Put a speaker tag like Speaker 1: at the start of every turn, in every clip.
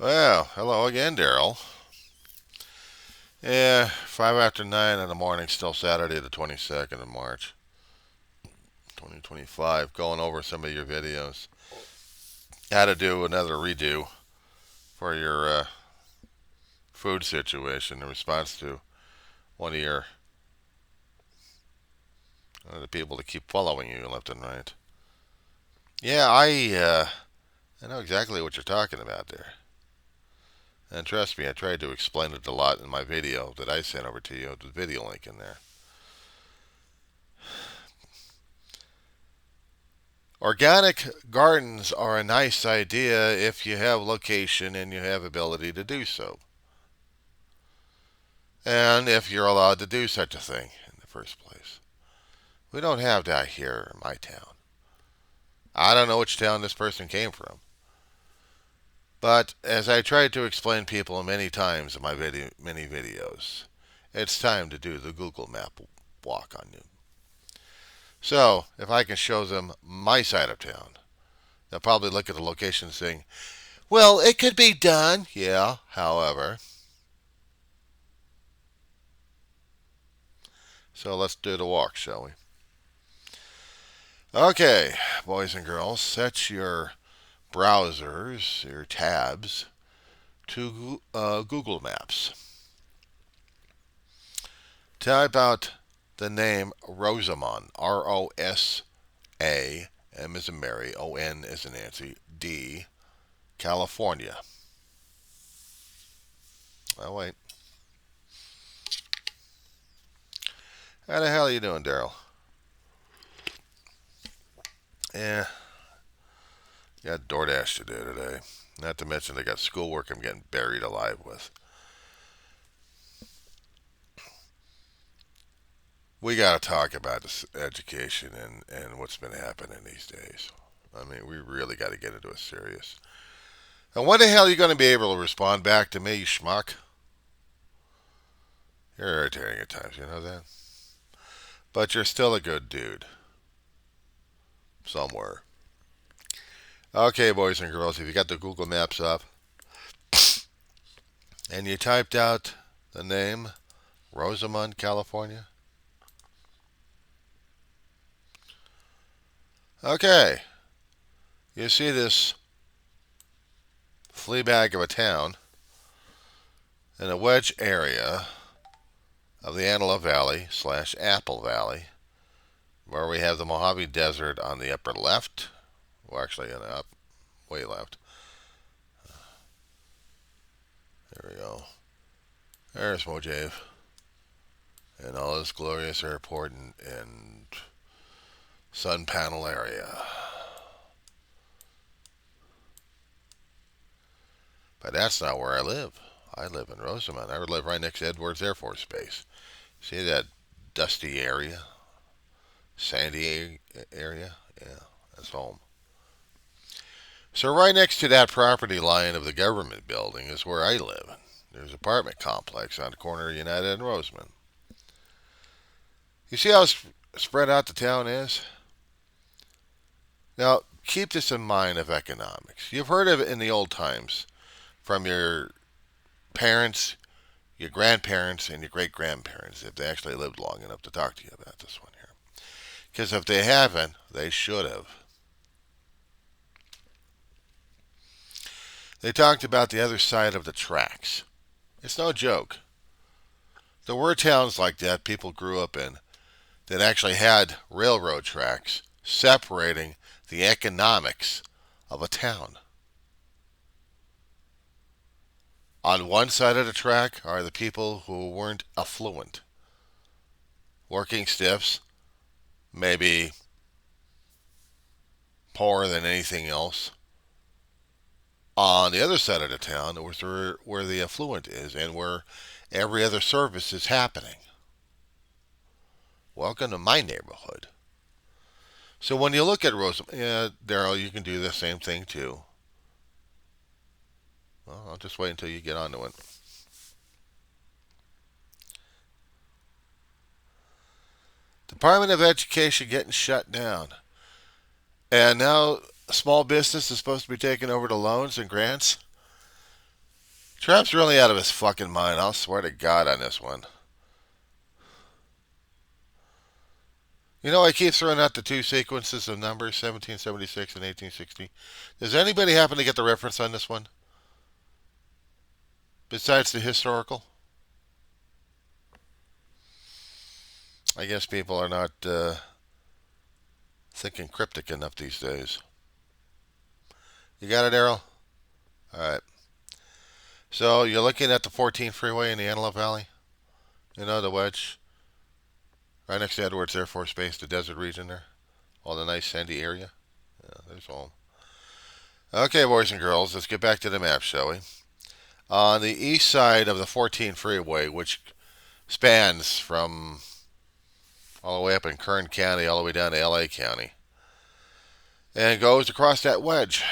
Speaker 1: Well, hello again, Darryl. Yeah, 5 after 9 in the morning, still Saturday the 22nd of March, 2025. Going over some of your videos. How to do another redo for your food situation in response to one of your the people that keep following you left and right. Yeah, I know exactly what you're talking about there. And trust me, I tried to explain it a lot in my video that I sent over to you. The video link in there. Organic gardens are a nice idea if you have location and you have ability to do so. And if you're allowed to do such a thing in the first place. We don't have that here in my town. I don't know which town this person came from. But as I tried to explain people many times in my many videos, it's time to do the Google Map walk on you. So, if I can show them my side of town, they'll probably look at the location saying, well, it could be done. Yeah, however. So let's do the walk, shall we? Okay, boys and girls, set your browsers, your tabs, to Google Maps. Type out the name Rosamond, R-O-S-A, M as in Mary, O-N as in Nancy, D, California. Oh, wait. How the hell are you doing, Darryl? Yeah, got DoorDash to do today. Not to mention I got schoolwork I'm getting buried alive with. We got to talk about this education and what's been happening these days. I mean, we really got to get into it serious. And when the hell are you going to be able to respond back to me, you schmuck? You're irritating at times, you know that? But you're still a good dude. Somewhere. Okay, boys and girls, if you got the Google Maps up and you typed out the name Rosamond, California. Okay, you see this flea bag of a town in a wedge area of the Antelope Valley / Apple Valley, where we have the Mojave Desert on the upper left. Well, actually, on the up, way left. There we go. There's Mojave and all this glorious airport and sun panel area. But that's not where I live. I live in Rosamond. I live right next to Edwards Air Force Base. See that dusty area? Sandy area? Yeah, that's home. So right next to that property line of the government building is where I live. There's an apartment complex on the corner of United and Rosamond. You see how spread out the town is? Now, keep this in mind of economics. You've heard of it in the old times from your parents, your grandparents, and your great grandparents, if they actually lived long enough to talk to you about this one here. Because if they haven't, they should have. They talked about the other side of the tracks. It's no joke. There were towns like that people grew up in that actually had railroad tracks separating the economics of a town. On one side of the track are the people who weren't affluent, working stiffs, maybe poorer than anything else. On the other side of the town was where the affluent is and where every other service is happening. Welcome to my neighborhood. So when you look at Rosamond, yeah, Darryl, you can do the same thing too. Well, I'll just wait until you get onto it. Department of Education getting shut down. And now small business is supposed to be taking over the loans and grants. Trump's really out of his fucking mind. I'll swear to God on this one. You know, I keep throwing out the two sequences of numbers, 1776 and 1860. Does anybody happen to get the reference on this one? Besides the historical? I guess people are not thinking cryptic enough these days. You got it, Darryl? Alright. So you're looking at the 14 freeway in the Antelope Valley? You know, the wedge? Right next to Edwards Air Force Base, the desert region there. All the nice sandy area. Yeah, there's home. Okay, boys and girls, let's get back to the map, shall we? On the east side of the 14 freeway, which spans from all the way up in Kern County all the way down to LA County, and goes across that wedge.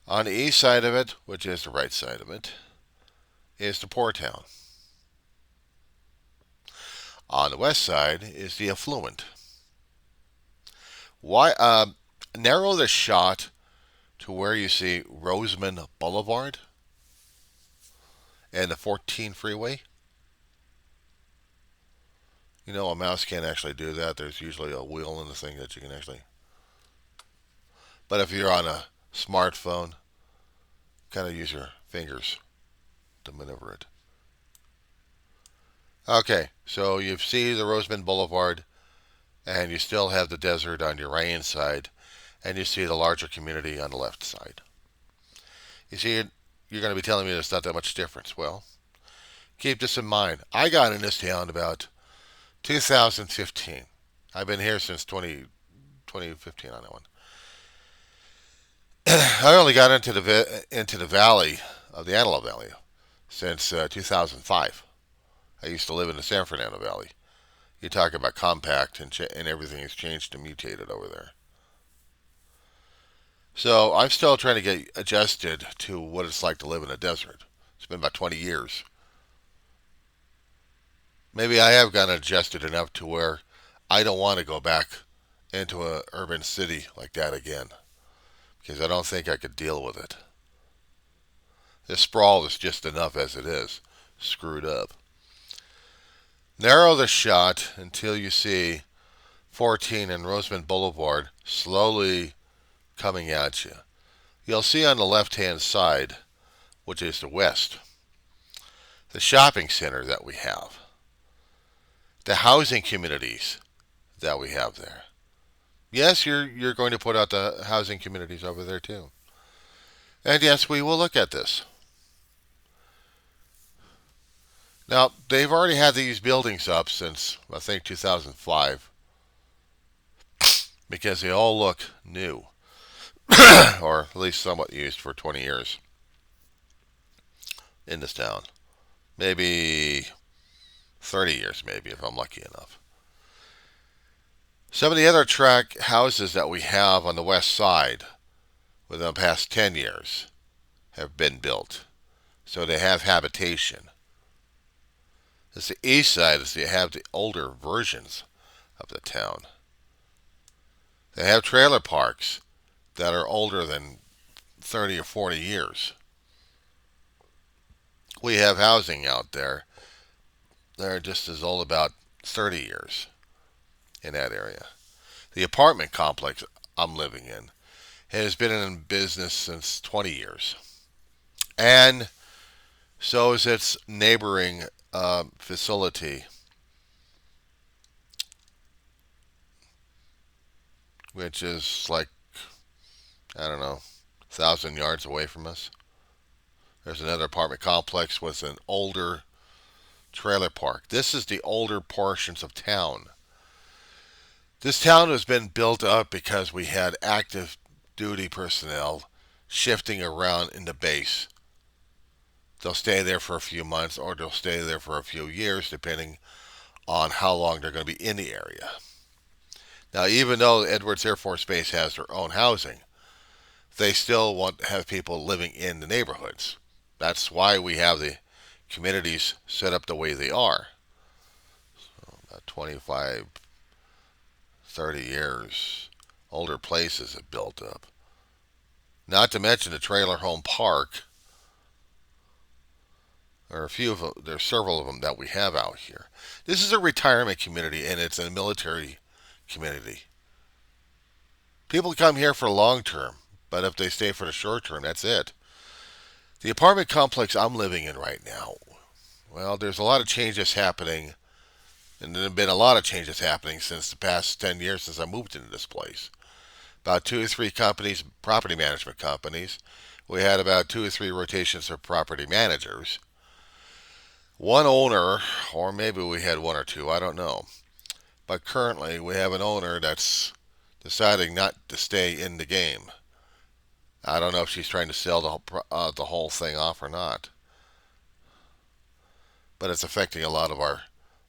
Speaker 1: On the east side of it, which is the right side of it, is the poor town. On the west side is the affluent. Why narrow the shot to where you see Roseman Boulevard and the 14 freeway? You know, a mouse can't actually do that. There's usually a wheel in the thing that you can actually. But if you're on a smartphone, kind of use your fingers to maneuver it. Okay, so you see the Roseman Boulevard, and you still have the desert on your right hand side, and you see the larger community on the left side. You see, you're going to be telling me there's not that much difference. Well, keep this in mind. I got in this town about 2015. I've been here since 2015 on that one. I only got into the valley of the Antelope Valley since 2005. I used to live in the San Fernando Valley. You talk about compact and everything has changed and mutated over there. So I'm still trying to get adjusted to what it's like to live in a desert. It's been about 20 years. Maybe I have gotten adjusted enough to where I don't want to go back into an urban city like that again, because I don't think I could deal with it. The sprawl is just enough as it is, screwed up. Narrow the shot until you see 14 and Roseman Boulevard slowly coming at you. You'll see on the left-hand side, which is the west, the shopping center that we have, the housing communities that we have there. Yes, you're going to put out the housing communities over there too. And yes, we will look at this. Now, they've already had these buildings up since, I think, 2005, because they all look new, or at least somewhat used for 20 years in this town. Maybe 30 years, maybe, if I'm lucky enough. Some of the other tract houses that we have on the west side within the past 10 years have been built. So they have habitation. It's the east side is they have the older versions of the town. They have trailer parks that are older than 30 or 40 years. We have housing out there that are just as old, about 30 years in that area. The apartment complex I'm living in has been in business since 20 years. And so is its neighboring facility, which is like, I don't know, 1,000 yards away from us. There's another apartment complex with an older trailer park. This is the older portions of town. This town has been built up because we had active duty personnel shifting around in the base. They'll stay there for a few months or they'll stay there for a few years, depending on how long they're going to be in the area. Now, even though Edwards Air Force Base has their own housing, they still want to have people living in the neighborhoods. That's why we have the communities set up the way they are. So about 25, 30 years, older places have built up. Not to mention the trailer home park. There are a few of them, there are several of them that we have out here. This is a retirement community and it's a military community. People come here for long term, but if they stay for the short term, that's it. The apartment complex I'm living in right now, well, there's a lot of changes happening, and there have been a lot of changes happening since the past 10 years since I moved into this place. About two or three companies, property management companies. We had about two or three rotations of property managers. One owner, or maybe we had one or two, I don't know. But currently, we have an owner that's deciding not to stay in the game. I don't know if she's trying to sell the whole thing off or not, but it's affecting a lot of our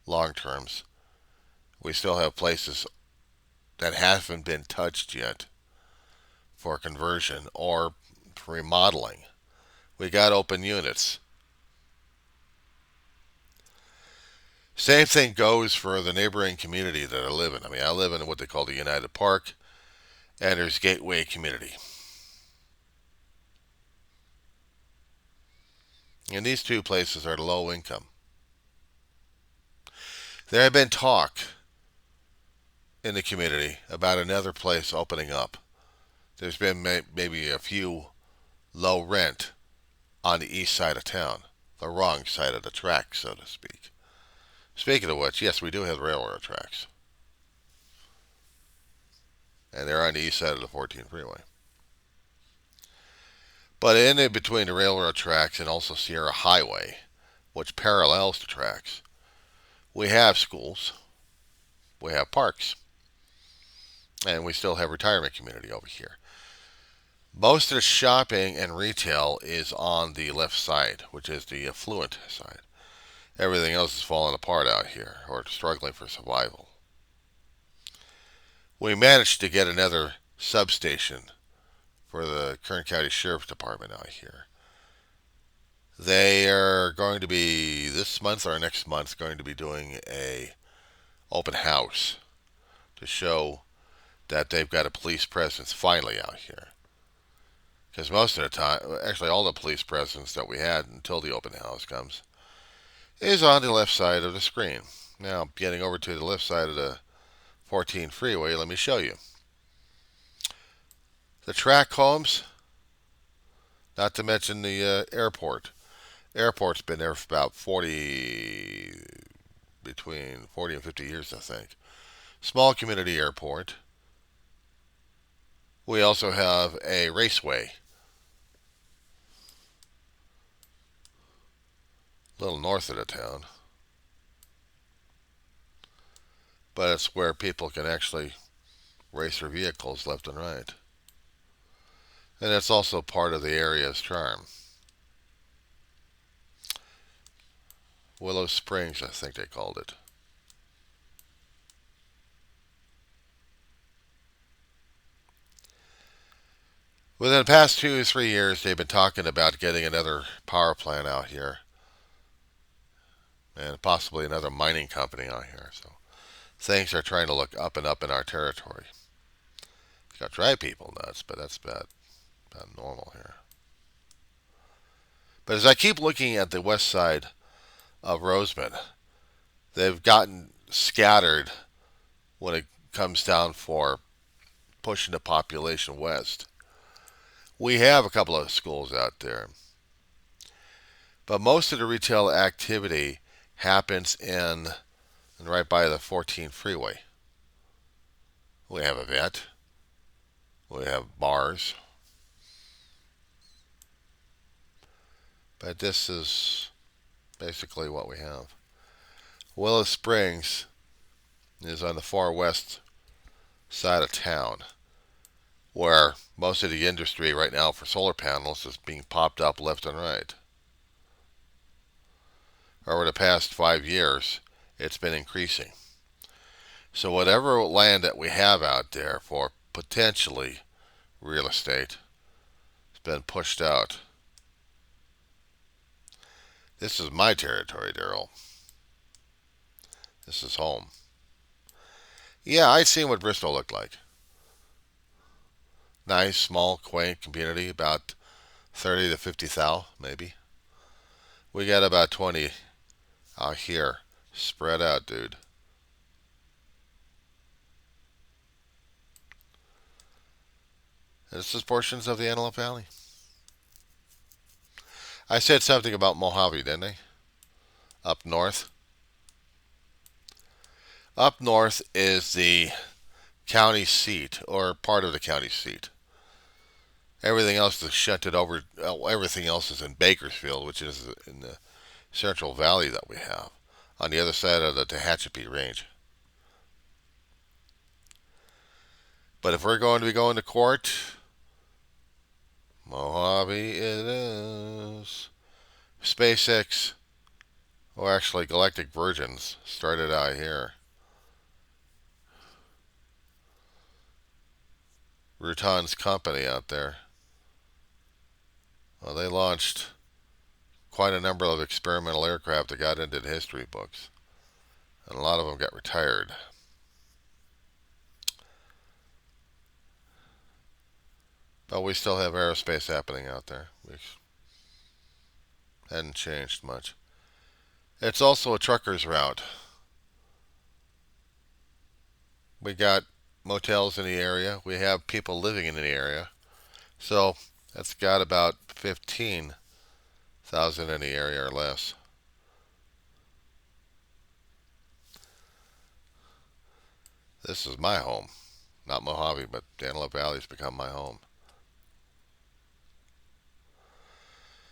Speaker 1: long terms. We still have places that haven't been touched yet for conversion or for remodeling. We got open units. Same thing goes for the neighboring community that I live in. I mean, I live in what they call the United Park, and there's Gateway Community. And these two places are low income. There had been talk in the community about another place opening up. There's been maybe a few low rent on the east side of town, the wrong side of the track, so to speak. Speaking of which, yes, we do have railroad tracks, and they're on the east side of the 14 freeway. But in between the railroad tracks and also Sierra Highway, which parallels the tracks, we have schools, we have parks, and we still have retirement community over here. Most of the shopping and retail is on the left side, which is the affluent side. Everything else is falling apart out here or struggling for survival. We managed to get another substation for the Kern County Sheriff's Department out here. They are going to be this month or next month going to be doing a open house to show that they've got a police presence finally out here. Because most of the time, actually all the police presence that we had until the open house comes, is on the left side of the screen. Now, getting over to the left side of the 14 freeway, let me show you. The track homes, not to mention the airport. Airport's been there for about between 40 and 50 years, I think. Small community airport. We also have a raceway. A little north of the town. But it's where people can actually race their vehicles left and right. And it's also part of the area's charm. Willow Springs, I think they called it. Within the past 2 or 3 years, they've been talking about getting another power plant out here. And possibly another mining company out here. So things are trying to look up and up in our territory. It's got to drive people nuts, but that's about normal here. But as I keep looking at the west side of Roseman, they've gotten scattered when it comes down for pushing the population west. We have a couple of schools out there, but most of the retail activity happens in and right by the 14 freeway. We have a vet, we have bars, but this is basically what we have. Willow Springs is on the far west side of town, where most of the industry right now for solar panels is being popped up left and right. Over the past 5 years, it's been increasing. So whatever land that we have out there for potentially real estate has been pushed out. This is my territory, Darryl. This is home. Yeah, I'd seen what Bristol looked like. Nice, small, quaint community, about 30 to 50 thou, maybe. We got about 20 out here, spread out, dude. This is portions of the Antelope Valley. I said something about Mojave, didn't I? Up north. Up north is the county seat, or part of the county seat. Everything else is shunted over. Everything else is in Bakersfield, which is in the Central Valley that we have, on the other side of the Tehachapi Range. But if we're going to be going to court, Mojave it is. SpaceX, or actually Galactic Virgins, started out here. Rutan's company out there. Well, they launched quite a number of experimental aircraft that got into the history books, and a lot of them got retired. But we still have aerospace happening out there, which hadn't changed much. It's also a trucker's route. We got motels in the area. We have people living in the area. So that's got about 15,000 in the area or less. This is my home. Not Mojave, but Antelope Valley's become my home.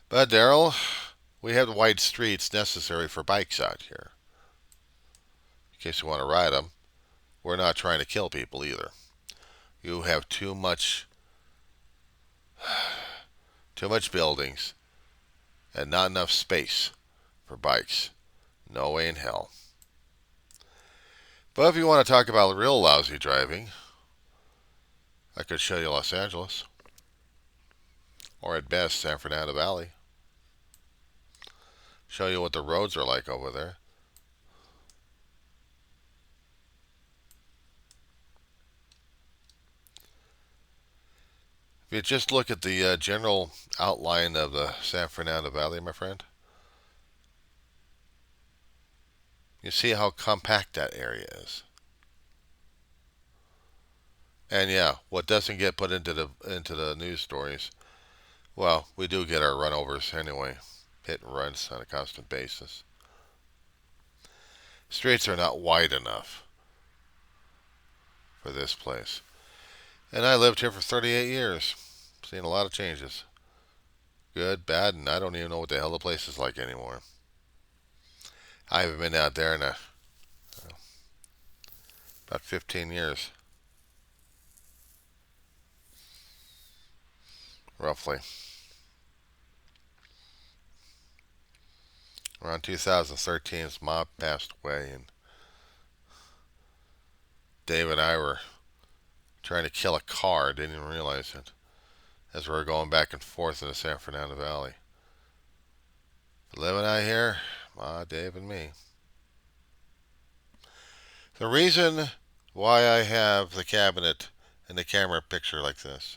Speaker 1: But Darryl, we have the wide streets necessary for bikes out here. In case you want to ride them, we're not trying to kill people either. You have too much buildings and not enough space for bikes. No way in hell. But if you want to talk about real lousy driving, I could show you Los Angeles, or at best San Fernando Valley. Show you what the roads are like over there. If you just look at the general outline of the San Fernando Valley, my friend, you see how compact that area is. And yeah, what doesn't get put into the news stories, well, we do get our runovers anyway, hit and runs on a constant basis. Streets are not wide enough for this place. And I lived here for 38 years. Seen a lot of changes. Good, bad, and I don't even know what the hell the place is like anymore. I haven't been out there in about 15 years. Roughly. Around 2013, his mom passed away, and Dave and I were trying to kill a car, didn't even realize it, as we were going back and forth in the San Fernando Valley. Living out here, Dave and me. The reason why I have the cabinet and the camera picture like this.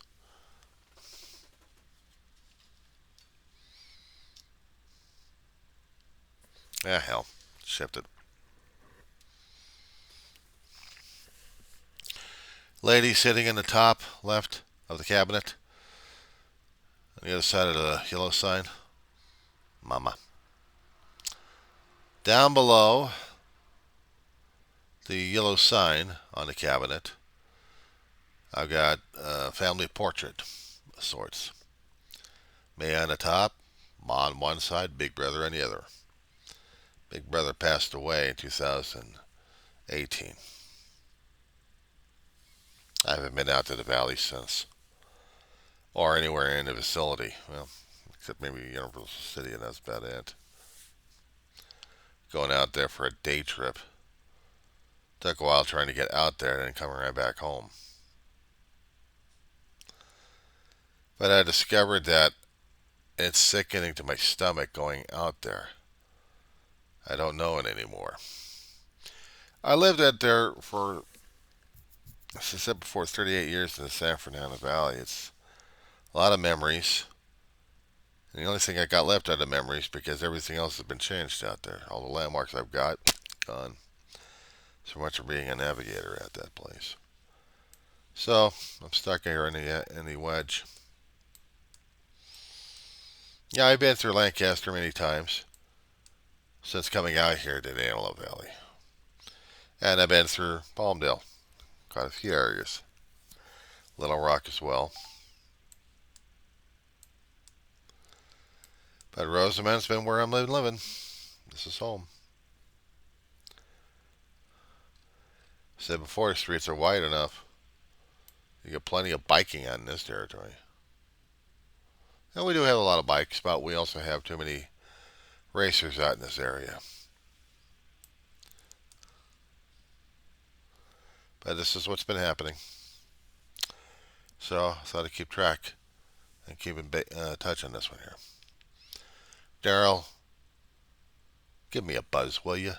Speaker 1: Ah, hell. Shift it. Lady sitting in the top left of the cabinet. On the other side of the yellow sign. Mama. Down below the yellow sign on the cabinet, I've got a family portrait of sorts. Me on the top, Ma on one side, Big Brother on the other. Big Brother passed away in 2018. I haven't been out to the valley since, or anywhere in the vicinity. Well, except maybe Universal City, and that's about it. Going out there for a day trip. Took a while trying to get out there and then coming right back home. But I discovered that it's sickening to my stomach going out there. I don't know it anymore. I lived out there for As I said before, 38 years in the San Fernando Valley. It's a lot of memories. And the only thing I got left out of memories because everything else has been changed out there. All the landmarks I've got, gone. So much for being a navigator at that place. So I'm stuck here in the wedge. Yeah, I've been through Lancaster many times since coming out here to the Antelope Valley. And I've been through Palmdale, quite a few areas. Little Rock as well. But Rosamond's been where I'm living. This is home. I said before, the streets are wide enough. You get plenty of biking on this territory. And we do have a lot of bikes, but we also have too many racers out in this area. But this is what's been happening. So I thought I'd keep track and keep in touch on this one here. Darryl, give me a buzz, will you?